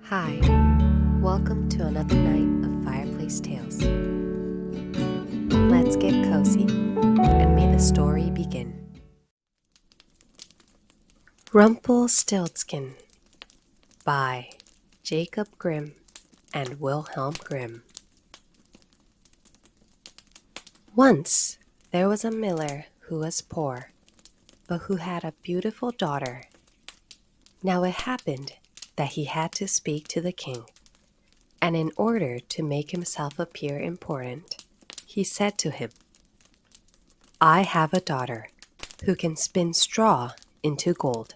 Hi, welcome to another night of Fireplace Tales. Let's get cozy and may the story begin. Rumpelstiltskin by Jacob Grimm and Wilhelm Grimm. Once there was a miller who was poor, but who had a beautiful daughter. Now it happened that he had to speak to the king, and in order to make himself appear important, he said to him, "I have a daughter who can spin straw into gold."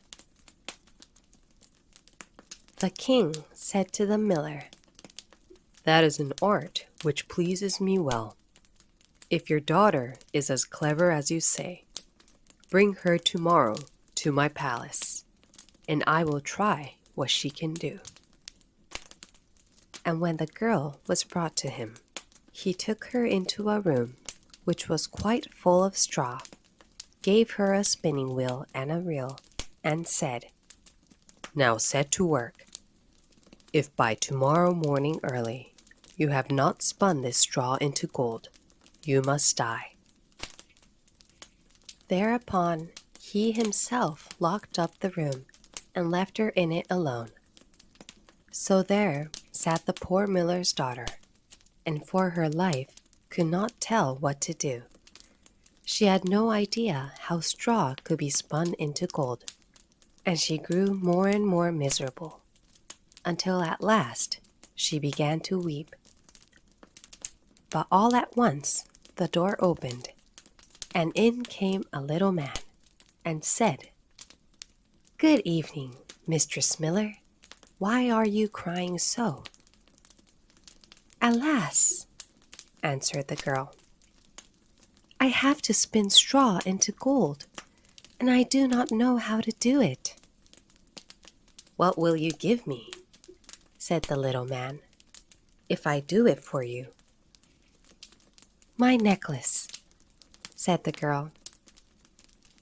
The king said to the miller, "That is an art which pleases me well. If your daughter is as clever as you say, bring her tomorrow to my palace, and I will try what she can do." And when the girl was brought to him, he took her into a room which was quite full of straw, gave her a spinning wheel and a reel, and said, "Now set to work. If by tomorrow morning early you have not spun this straw into gold, you must die." Thereupon he himself locked up the room and left her in it alone. So there sat the poor miller's daughter, and for her life could not tell what to do. She had no idea how straw could be spun into gold, and she grew more and more miserable, until at last she began to weep. But all at once the door opened, and in came a little man, and said, "Good evening, Mistress Miller. Why are you crying so?" "Alas," answered the girl, "I have to spin straw into gold, and I do not know how to do it." "What will you give me," said the little man, "if I do it for you?" "My necklace," said the girl.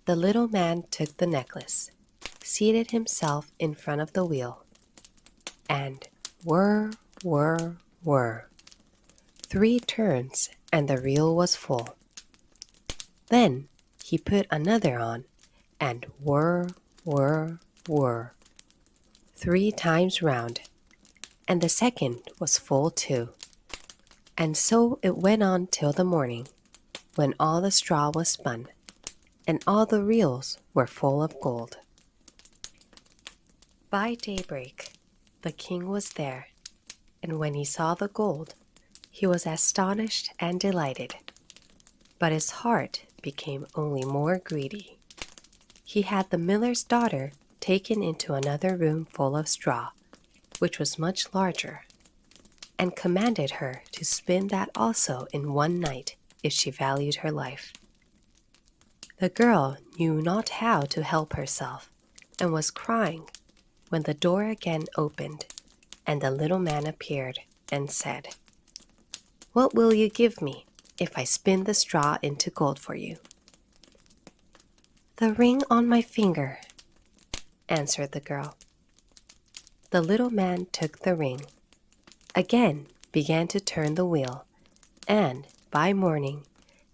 The little man took the necklace, seated himself in front of the wheel, and whir, whir, whir. 3 turns and the reel was full. Then he put another on, and whir, whir, whir. 3 times round, and the second was full too. And so it went on till the morning, when all the straw was spun, and all the reels were full of gold. By daybreak, the king was there, and when he saw the gold, he was astonished and delighted. But his heart became only more greedy. He had the miller's daughter taken into another room full of straw, which was much larger, and commanded her to spin that also in one night if she valued her life. The girl knew not how to help herself, and was crying, when the door again opened, and the little man appeared, and said, "What will you give me if I spin the straw into gold for you?" "The ring on my finger," answered the girl. The little man took the ring, again began to turn the wheel, and by morning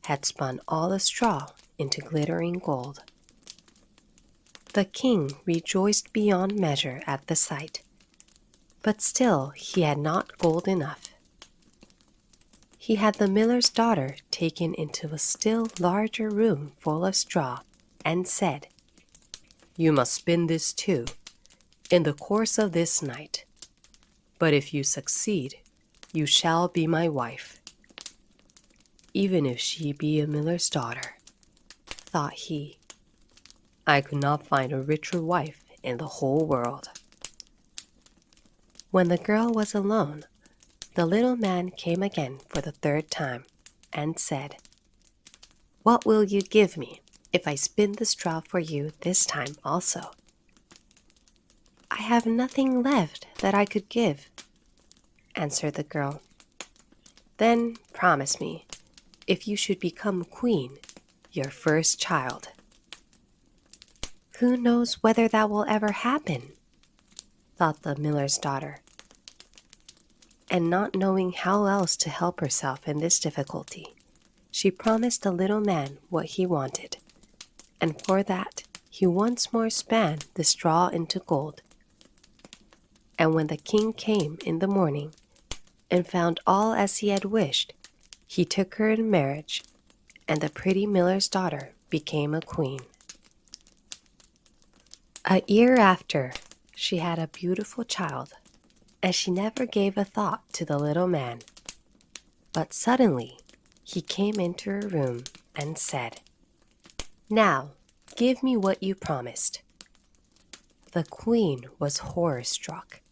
had spun all the straw into glittering gold. The king rejoiced beyond measure at the sight, but still he had not gold enough. He had the miller's daughter taken into a still larger room full of straw, and said, "You must spin this too, in the course of this night. But if you succeed, you shall be my wife." Even if she be a miller's daughter, thought he, I could not find a richer wife in the whole world. When the girl was alone, the little man came again for the 3rd time, and said, "What will you give me if I spin the straw for you this time also?" "I have nothing left that I could give," answered the girl. "Then promise me, if you should become queen, your first child." "Who knows whether that will ever happen?" thought the miller's daughter, and not knowing how else to help herself in this difficulty, she promised the little man what he wanted, and for that he once more span the straw into gold. And when the king came in the morning and found all as he had wished, he took her in marriage, and the pretty miller's daughter became a queen. A year after, she had a beautiful child, and she never gave a thought to the little man. But suddenly, he came into her room and said, "Now, give me what you promised." The queen was horror-struck,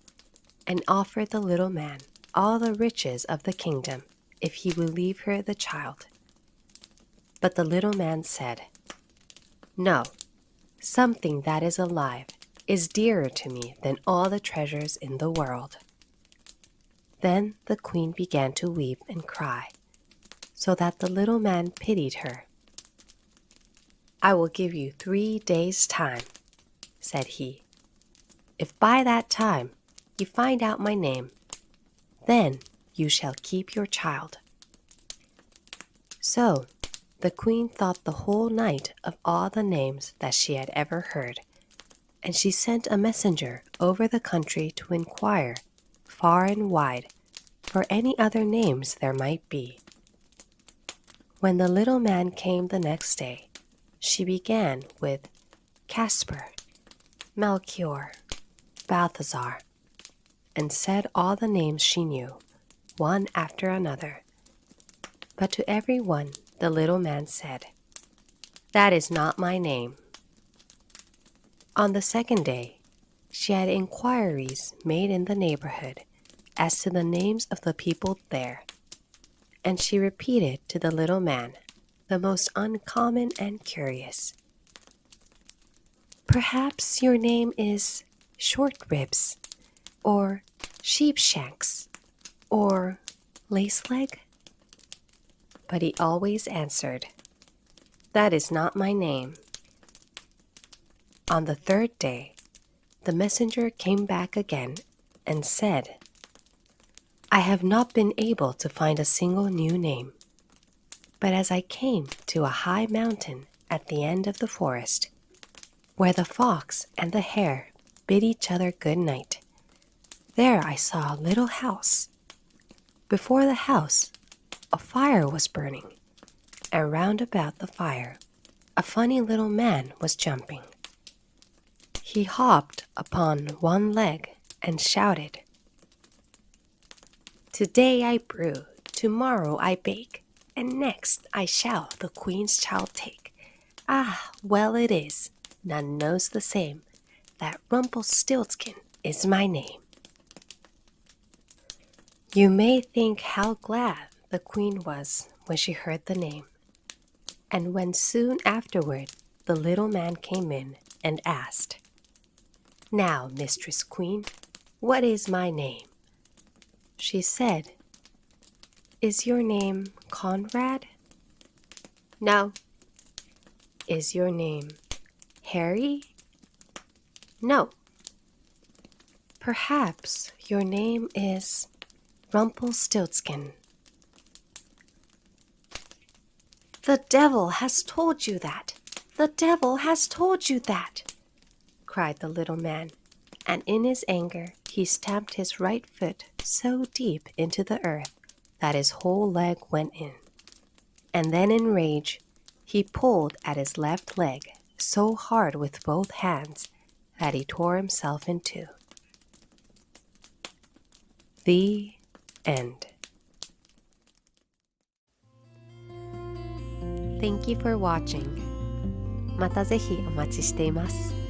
and offered the little man all the riches of the kingdom if he would leave her the child. But the little man said, "No, something that is alive is dearer to me than all the treasures in the world." Then the queen began to weep and cry, so that the little man pitied her. "I will give you 3 days' time," said he. "If by that time you find out my name, then you shall keep your child." So the queen thought the whole night of all the names that she had ever heard, and she sent a messenger over the country to inquire, far and wide, for any other names there might be. When the little man came the next day, she began with Casper, Melchior, Balthazar, and said all the names she knew, one after another. But to every one the little man said, "That is not my name." On the second day, she had inquiries made in the neighborhood as to the names of the people there, and she repeated to the little man the most uncommon and curious. "Perhaps your name is Short Ribs, or Sheepshanks, or Laceleg?" But he always answered, "That is not my name." On the third day, the messenger came back again and said, "I have not been able to find a single new name, but as I came to a high mountain at the end of the forest, where the fox and the hare bid each other good night, there I saw a little house. Before the house, a fire was burning, and round about the fire, a funny little man was jumping. He hopped upon one leg and shouted, 'Today I brew, tomorrow I bake, and next I shall the queen's child take. Ah, well it is, none knows the same, that Rumpelstiltskin is my name.'" You may think how glad the queen was when she heard the name, and when soon afterward the little man came in and asked, "Now, Mistress Queen, what is my name?" She said, "Is your name Conrad?" "No." "Is your name Harry?" "No." "Perhaps your name is Rumpelstiltskin." "The devil has told you that! The devil has told you that!" cried the little man, and in his anger he stamped his right foot so deep into the earth that his whole leg went in. And then in rage he pulled at his left leg so hard with both hands that he tore himself in two. The end. Thank you for watching. またぜひお待ちしています。